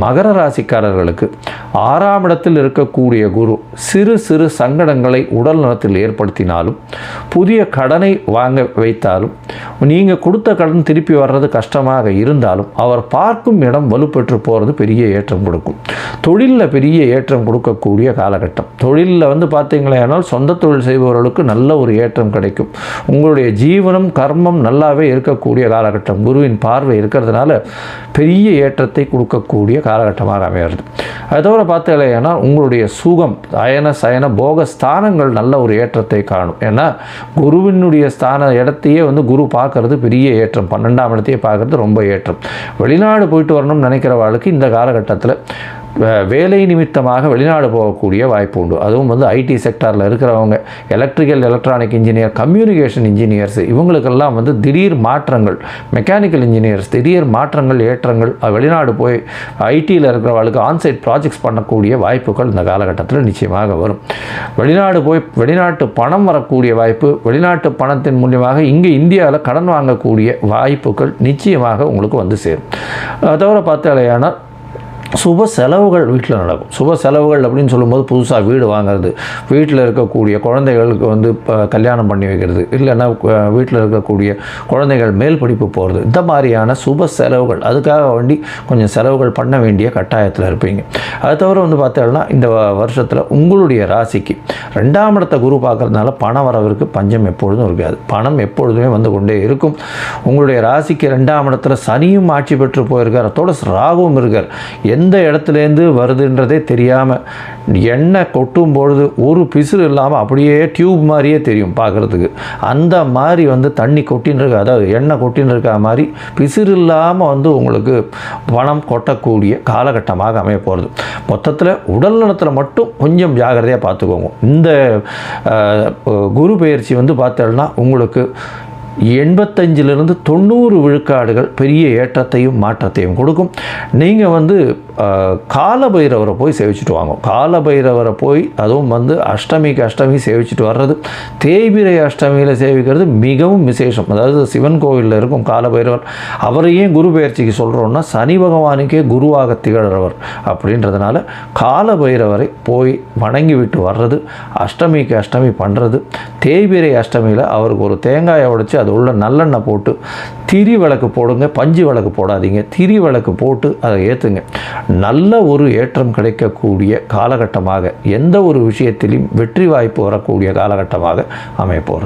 மகர ராசிக்காரர்களுக்கு 6ஆம் இடத்தில் இருக்கக்கூடிய குரு சிறு சிறு சங்கடங்களை உடல் நலத்தில் ஏற்படுத்தினாலும், புதிய கடனை வாங்க வைத்தாலும், நீங்கள் கொடுத்த கடன் திருப்பி வர்றது கஷ்டமாக இருந்தாலும், அவர் பார்க்கும் இடம் வலுப்பெற்று போகிறது பெரிய ஏற்றம் கொடுக்கும். தொழிலில் பெரிய ஏற்றம் கொடுக்கக்கூடிய காலகட்டம். தொழிலில் பார்த்தீங்களேனால் சொந்த தொழில் செய்பவர்களுக்கு நல்ல ஒரு ஏற்றம் கிடைக்கும். உங்களுடைய ஜீவனம் கர்மம் நல்லாவே இருக்கக்கூடிய காலகட்டம். குருவின் பார்வை இருக்கிறதுனால பெரிய ஏற்றத்தை கொடுக்கக்கூடிய காலகட்டமாக அமைகிறது. அதை தவிர பார்த்தீங்கன்னா உங்களுடைய சுகம், அயன சயன போக ஸ்தானங்கள் நல்ல ஒரு ஏற்றத்தை காணும். ஏன்னா குருவினுடைய ஸ்தான இடத்தையே குரு பார்க்கறது பெரிய ஏற்றம். 12ஆம் இடத்தையே பார்க்கறது ரொம்ப ஏற்றம். வெளிநாடு போயிட்டு வரணும்னு நினைக்கிறவாளுக்கு இந்த காலகட்டத்தில் வேலை நிமித்தமாக வெளிநாடு போகக்கூடிய வாய்ப்பு உண்டு. அதுவும் ஐடி செக்டாரில் இருக்கிறவங்க, electrical electronic engineer, communication engineers, இவங்களுக்கெல்லாம் திடீர் மாற்றங்கள், மெக்கானிக்கல் இன்ஜினியர்ஸ் திடீர் மாற்றங்கள் ஏற்றங்கள், வெளிநாடு போய் ஐடியில் இருக்கிறவங்களுக்கு ஆன்சைட் ப்ராஜெக்ட்ஸ் பண்ணக்கூடிய வாய்ப்புகள் இந்த காலகட்டத்தில் நிச்சயமாக வரும். வெளிநாடு போய் வெளிநாட்டு பணம் வரக்கூடிய வாய்ப்பு, வெளிநாட்டு பணத்தின் மூலியமாக இங்கே இந்தியாவில் கடன் வாங்கக்கூடிய வாய்ப்புகள் நிச்சயமாக உங்களுக்கு சேரும். அதை தவிர பார்த்தாலேயானால் சுப செலவுகள் வீட்டில் நடக்கும். சுப செலவுகள் அப்படின்னு சொல்லும்போது புதுசாக வீடு வாங்கிறது, வீட்டில் இருக்கக்கூடிய குழந்தைகளுக்கு கல்யாணம் பண்ணி வைக்கிறது, இல்லைன்னா வீட்டில் இருக்கக்கூடிய குழந்தைகள் மேல் படிப்பு போகிறது, இந்த மாதிரியான சுப செலவுகள், அதுக்காக வேண்டி கொஞ்சம் செலவுகள் பண்ண வேண்டிய கட்டாயத்தில் இருப்பீங்க. அது தவிர பார்த்தோம்னா இந்த வருஷத்தில் உங்களுடைய ராசிக்கு 2ஆம் இடத்தை குரு பார்க்கறதுனால பண வரவிற்கு பஞ்சம் எப்பொழுதும் இருக்காது. பணம் எப்பொழுதுமே கொண்டே இருக்கும். உங்களுடைய ராசிக்கு 2ஆம் இடத்துல சனியும் ஆட்சி பெற்று போயிருக்கார், அதோட ராகுவும் இருக்கார். எந்த இடத்துலேருந்து வருதுன்றதே தெரியாமல் எண்ணெய் கொட்டும் பொழுது ஒரு பிசுறு இல்லாமல் அப்படியே டியூப் மாதிரியே தெரியும் பார்க்குறதுக்கு. அந்த மாதிரி தண்ணி கொட்டின்னு இருக்கா, அதாவது எண்ணெய் கொட்டின்னு இருக்கா மாதிரி பிசுறு இல்லாமல் உங்களுக்கு பணம் கொட்டக்கூடிய காலகட்டமாக அமைய போகிறது. மொத்தத்தில் உடல் நலத்தில் மட்டும் கொஞ்சம் ஜாகிரதையாக பார்த்துக்கோங்க. இந்த குரு பெயர்ச்சி பார்த்தோம்னா உங்களுக்கு 85லிருந்து 90 விழுக்காடுகள் பெரிய ஏற்றத்தையும் மாற்றத்தையும் கொடுக்கும். நீங்கள் காலபைரவரை போய் சேவிச்சுட்டு வாங்க. காலபைரவரை போய் அதுவும் அஷ்டமிக்கு அஷ்டமி சேவிச்சுட்டு வர்றது, தேய்பிரை அஷ்டமியில் சேவிக்கிறது மிகவும் விசேஷம். அதாவது சிவன் கோவிலில் இருக்கும் காலபைரவர். அவரையும் குரு பெயர்ச்சிக்கு சொல்கிறோன்னா சனி பகவானுக்கே குருவாக திகழ்கிறவர் அப்படின்றதுனால காலபைரவரை போய் வணங்கி விட்டு வர்றது, அஷ்டமிக்கு அஷ்டமி பண்ணுறது, தேய்பிரை அஷ்டமியில் அவருக்கு ஒரு தேங்காயை உடைச்சி அது உள்ள நல்லெண்ணெய் போட்டு திரி விளக்கு போடுங்க. பஞ்சு விளக்கு போடாதீங்க, திரி விளக்கு போட்டு அதை ஏற்றுங்க. நல்ல ஒரு ஏற்றம் கிடைக்கக்கூடிய காலகட்டமாக, எந்த ஒரு விஷயத்திலும் வெற்றி வாய்ப்பு வரக்கூடிய காலகட்டமாக அமைய போகிறது.